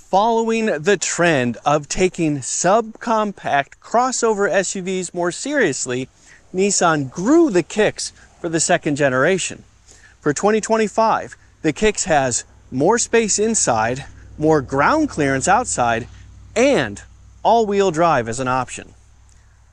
Following the trend of taking subcompact crossover SUVs more seriously, Nissan grew the Kicks for the second generation. For 2025, the Kicks has more space inside, more ground clearance outside, and all-wheel drive as an option.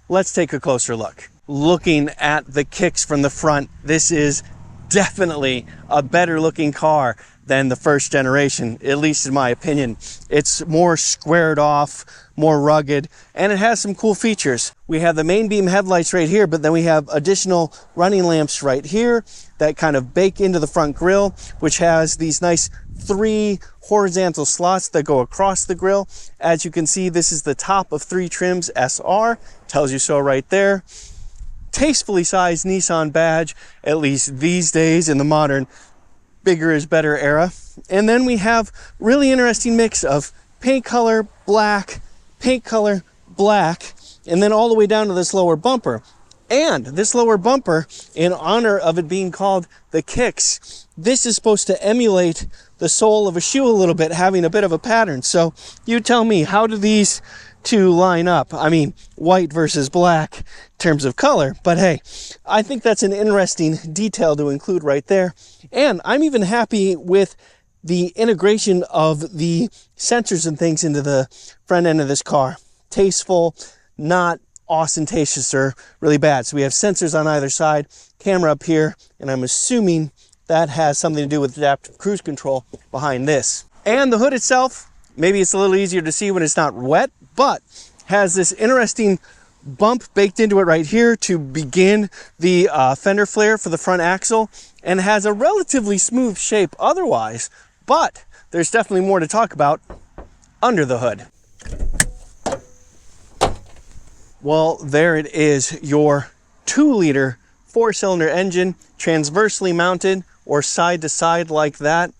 Let's take a closer look. Looking at the Kicks from the front, this is definitely a better looking car than the first generation, at least in my opinion. It's more squared off, more rugged, and it has some cool features. We have the main beam headlights right here, but then we have additional running lamps right here that kind of bake into the front grille, which has these nice 3 horizontal slots that go across the grille. As you can see, this is the top of 3 trims SR, tells you so right there. Tastefully sized Nissan badge, at least these days in the modern bigger is better era. And then we have really interesting mix of paint color, black, paint color, black, and then all the way down to this lower bumper. And this lower bumper, in honor of it being called the Kicks, this is supposed to emulate the sole of a shoe a little bit, having a bit of a pattern. So you tell me, how do these two line up? I mean, white versus black in terms of color, but hey, I think that's an interesting detail to include right there. And I'm even happy with the integration of the sensors and things into the front end of this car. Tasteful, not ostentatious or really bad. So we have sensors on either side, camera up here, and I'm assuming that has something to do with adaptive cruise control behind this. And the hood itself, maybe it's a little easier to see when it's not wet, but has this interesting bump baked into it right here to begin the fender flare for the front axle, and has a relatively smooth shape otherwise, but there's definitely more to talk about under the hood. Well, there it is, your 2-liter 4-cylinder engine, transversely mounted or side to side like that.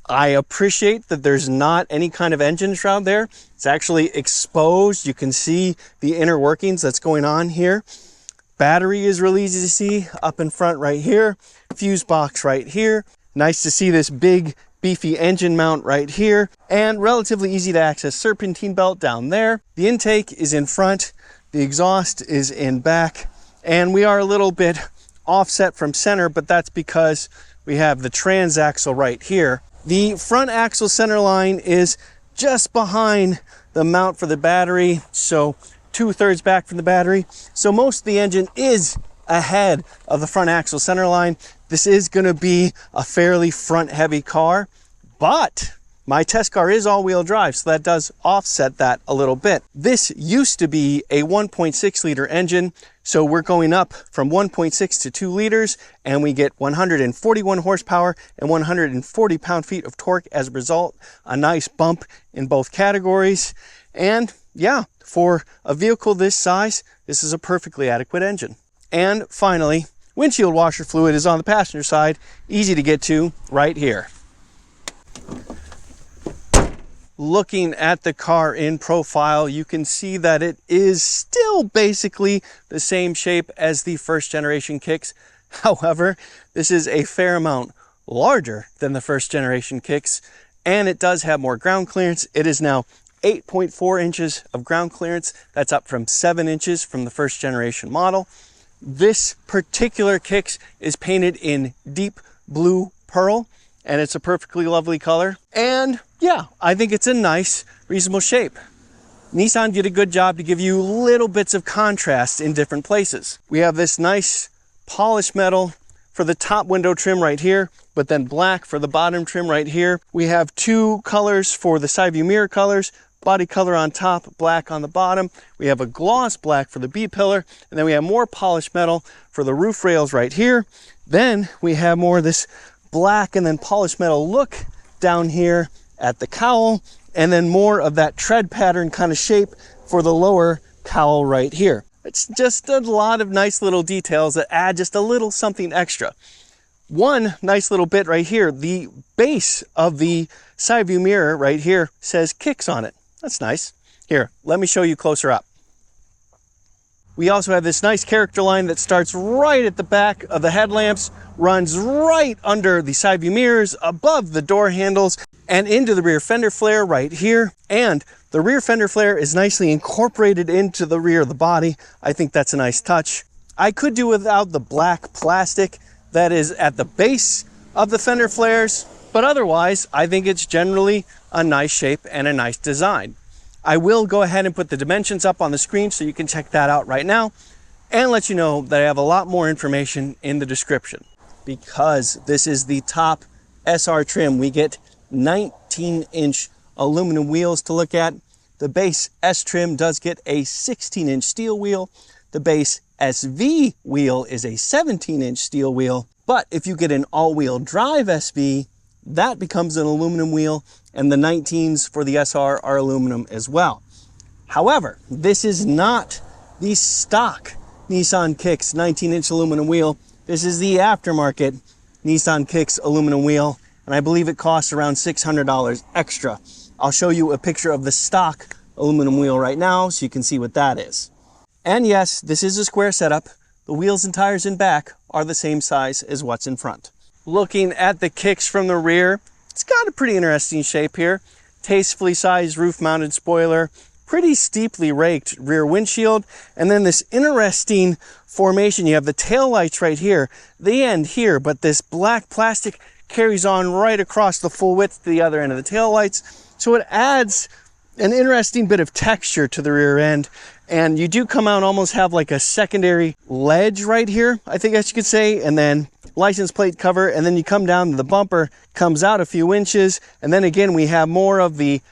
I appreciate that there's not any kind of engine shroud there. It's actually exposed. You can see the inner workings that's going on here. Battery is really easy to see up in front right here. Fuse box right here. Nice to see this big beefy engine mount right here, and relatively easy to access serpentine belt down there. The intake is in front, the exhaust is in back, and we are a little bit offset from center, but that's because we have the transaxle right here. The front axle center line is just behind the mount for the battery, so 2/3 back from the battery. So most of the engine is ahead of the front axle center line. This is going to be a fairly front heavy car, but my test car is all-wheel drive, so that does offset that a little bit. This used to be a 1.6 liter engine, so we're going up from 1.6 to 2 liters, and we get 141 horsepower and 140 pound-feet of torque as a result. A nice bump in both categories. And yeah, for a vehicle this size, this is a perfectly adequate engine. And finally, windshield washer fluid is on the passenger side, easy to get to right here. Looking at the car in profile, you can see that it is still basically the same shape as the first generation Kicks. However, this is a fair amount larger than the first generation Kicks, and it does have more ground clearance. It is now 8.4 inches of ground clearance. That's up from 7 inches from the first generation model. This particular Kicks is painted in deep blue pearl, and it's a perfectly lovely color. And yeah, I think it's a nice, reasonable shape. Nissan did a good job to give you little bits of contrast in different places. We have this nice polished metal for the top window trim right here, but then black for the bottom trim right here. We have 2 colors for the side view mirror colors, body color on top, black on the bottom. We have a gloss black for the B-pillar, and then we have more polished metal for the roof rails right here. Then we have more of this black and then polished metal look down here at the cowl, and then more of that tread pattern kind of shape for the lower cowl right here. It's just a lot of nice little details that add just a little something extra. One nice little bit right here, the base of the side view mirror right here says Kicks on it. That's nice. Here, let me show you closer up. We also have this nice character line that starts right at the back of the headlamps, runs right under the side view mirrors, above the door handles, and into the rear fender flare right here. And the rear fender flare is nicely incorporated into the rear of the body. I think that's a nice touch. I could do without the black plastic that is at the base of the fender flares, but otherwise, I think it's generally a nice shape and a nice design. I will go ahead and put the dimensions up on the screen so you can check that out right now, and let you know that I have a lot more information in the description. Because this is the top SR trim, we get 19-inch aluminum wheels to look at. The base S trim does get a 16-inch steel wheel. The base SV wheel is a 17-inch steel wheel. But if you get an all-wheel drive SV, that becomes an aluminum wheel, and the 19s for the SR are aluminum as well. However, this is not the stock Nissan Kicks 19-inch aluminum wheel. This is the aftermarket Nissan Kicks aluminum wheel, and I believe it costs around $600 extra. I'll show you a picture of the stock aluminum wheel right now so you can see what that is. And yes, this is a square setup. The wheels and tires in back are the same size as what's in front. Looking at the kicks from the rear, it's got a pretty interesting shape here. Tastefully sized roof-mounted spoiler, pretty steeply raked rear windshield, and then this interesting formation. You have the tail lights right here. They end here, but this black plastic carries on right across the full width to the other end of the tail lights. So it adds an interesting bit of texture to the rear end. And you do come out and almost have like a secondary ledge right here, I think you could say, and then license plate cover, and then you come down to the bumper, comes out a few inches, and then again we have more of the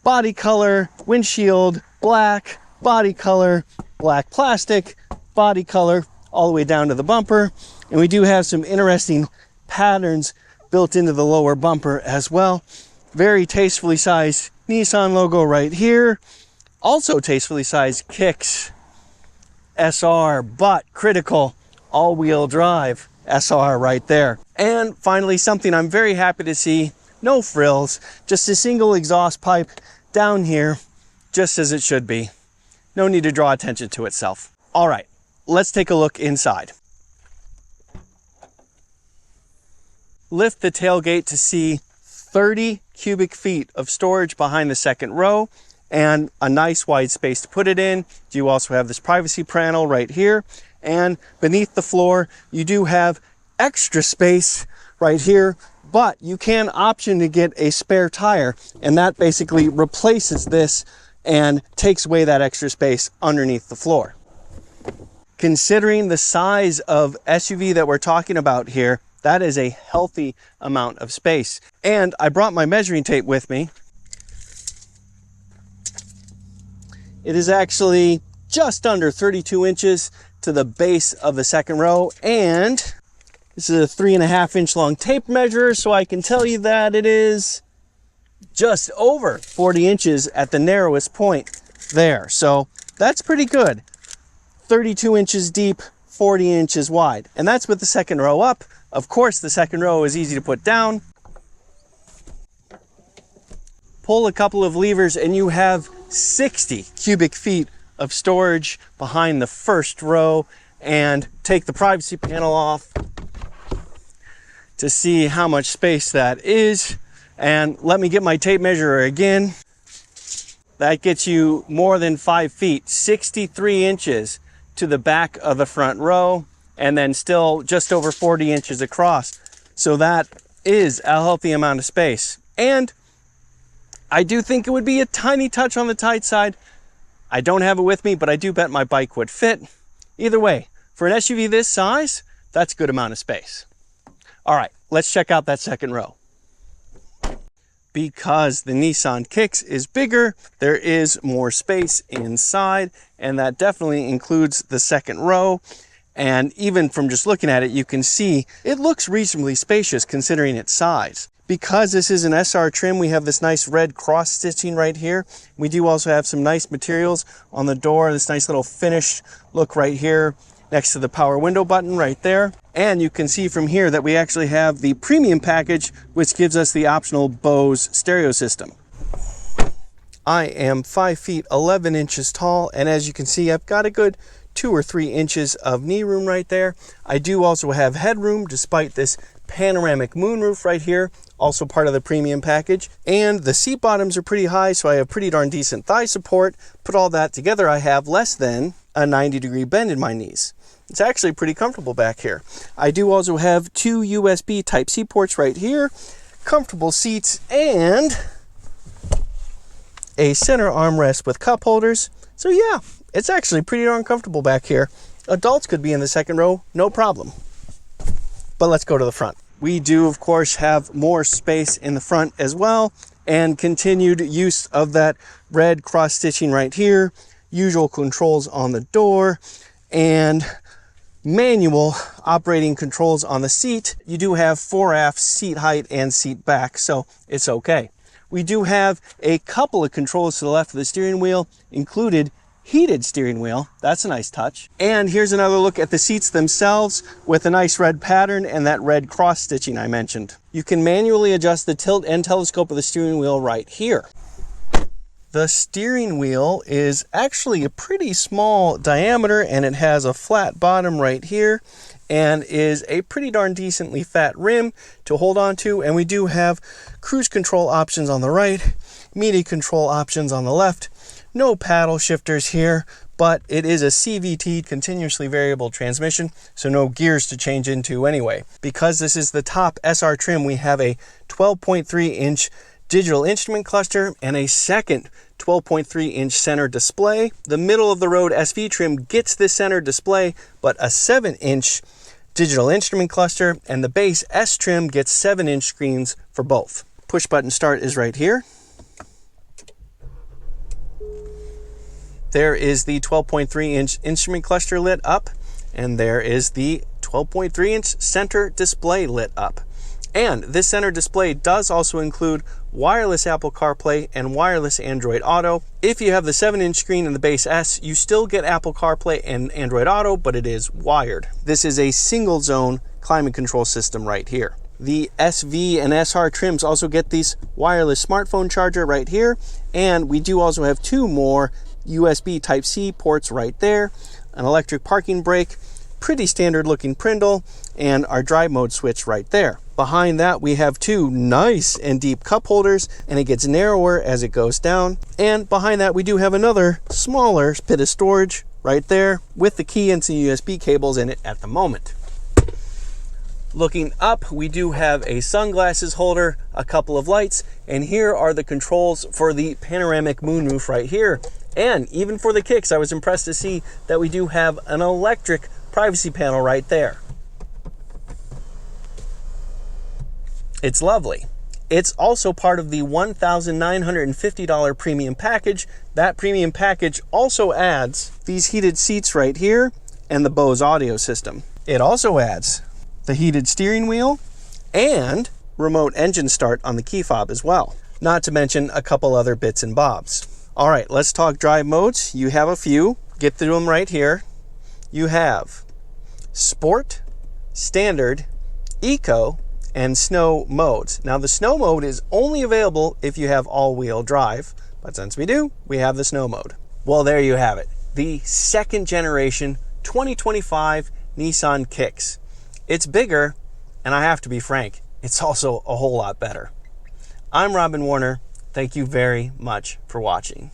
body color, windshield, black, body color, black plastic, body color, all the way down to the bumper. And we do have some interesting patterns built into the lower bumper as well. Very tastefully sized Nissan logo right here. Also tastefully sized Kicks SR, but critical all-wheel drive SR right there. And finally, something I'm very happy to see, no frills, just a single exhaust pipe down here, just as it should be. No need to draw attention to itself. All right, let's take a look inside. Lift the tailgate to see 30 cubic feet of storage behind the second row, and a nice wide space to put it in. You also have this privacy panel right here, and beneath the floor you do have extra space right here, but you can option to get a spare tire, and that basically replaces this and takes away that extra space underneath the floor. Considering the size of SUV that we're talking about here, that is a healthy amount of space. And I brought my measuring tape with me. It is actually just under 32 inches to the base of the second row, and this is a 3.5 inch long tape measure, so I can tell you that it is just over 40 inches at the narrowest point there. So that's pretty good. 32 inches deep, 40 inches wide, and that's with the second row up. Of course, the second row is easy to put down. Pull a couple of levers and you have 60 cubic feet of storage behind the first row. And take the privacy panel off to see how much space that is. And let me get my tape measure again. That gets you more than 5 feet, 63 inches to the back of the front row, and then still just over 40 inches across. So that is a healthy amount of space. And I do think it would be a tiny touch on the tight side. I don't have it with me, but I do bet my bike would fit. Either way, for an SUV this size, that's a good amount of space. All right, let's check out that second row. Because the Nissan Kicks is bigger, there is more space inside, and that definitely includes the second row. And even from just looking at it, you can see it looks reasonably spacious considering its size. Because this is an SR trim, we have this nice red cross stitching right here. We do also have some nice materials on the door, this nice little finished look right here next to the power window button right there. And you can see from here that we actually have the premium package, which gives us the optional Bose stereo system. I am 5 feet 11 inches tall, and as you can see, I've got a good 2 or 3 inches of knee room right there. I do also have headroom despite this panoramic moonroof right here, also part of the premium package. And the seat bottoms are pretty high, so I have pretty darn decent thigh support. Put all that together, I have less than a 90-degree bend in my knees. It's actually pretty comfortable back here. I do also have 2 USB Type-C ports right here, comfortable seats, and a center armrest with cup holders. So yeah, it's actually pretty darn comfortable back here. Adults could be in the second row, no problem. But let's go to the front. We do, of course, have more space in the front as well, and continued use of that red cross stitching right here, usual controls on the door, and manual operating controls on the seat. You do have 4 seat height and seat back, so it's okay. We do have a couple of controls to the left of the steering wheel, included heated steering wheel. That's a nice touch. And here's another look at the seats themselves with a nice red pattern and that red cross stitching I mentioned. You can manually adjust the tilt and telescope of the steering wheel right here. The steering wheel is actually a pretty small diameter, and it has a flat bottom right here and is a pretty darn decently fat rim to hold on to. And we do have cruise control options on the right, media control options on the left. No paddle shifters here, but it is a CVT, continuously variable transmission, so no gears to change into anyway. Because this is the top SR trim, we have a 12.3-inch digital instrument cluster and a second 12.3-inch center display. The middle of the road SV trim gets this center display, but a 7-inch digital instrument cluster, and the base S trim gets 7-inch screens for both. Push button start is right here. There is the 12.3-inch instrument cluster lit up, and there is the 12.3-inch center display lit up. And this center display does also include wireless Apple CarPlay and wireless Android Auto. If you have the 7-inch screen in the base S, you still get Apple CarPlay and Android Auto, but it is wired. This is a single zone climate control system right here. The SV and SR trims also get this wireless smartphone charger right here, and we do also have 2 more USB Type-C ports right there, an electric parking brake, pretty standard looking Prindle, and our drive mode switch right there. Behind that we have 2 nice and deep cup holders, and it gets narrower as it goes down. And behind that we do have another smaller bit of storage right there with the key and some USB cables in it at the moment. Looking up, we do have a sunglasses holder, a couple of lights, and here are the controls for the panoramic moonroof right here. And even for the kicks, I was impressed to see that we do have an electric privacy panel right there. It's lovely. It's also part of the $1,950 premium package. That premium package also adds these heated seats right here and the Bose audio system. It also adds the heated steering wheel and remote engine start on the key fob as well. Not to mention a couple other bits and bobs. All right, let's talk drive modes. You have a few. Get through them right here. You have Sport, Standard, Eco, and Snow modes. Now the Snow mode is only available if you have all-wheel drive, but since we do, we have the Snow mode. Well, there you have it. The second generation 2025 Nissan Kicks. It's bigger, and I have to be frank, it's also a whole lot better. I'm Robin Warner. Thank you very much for watching.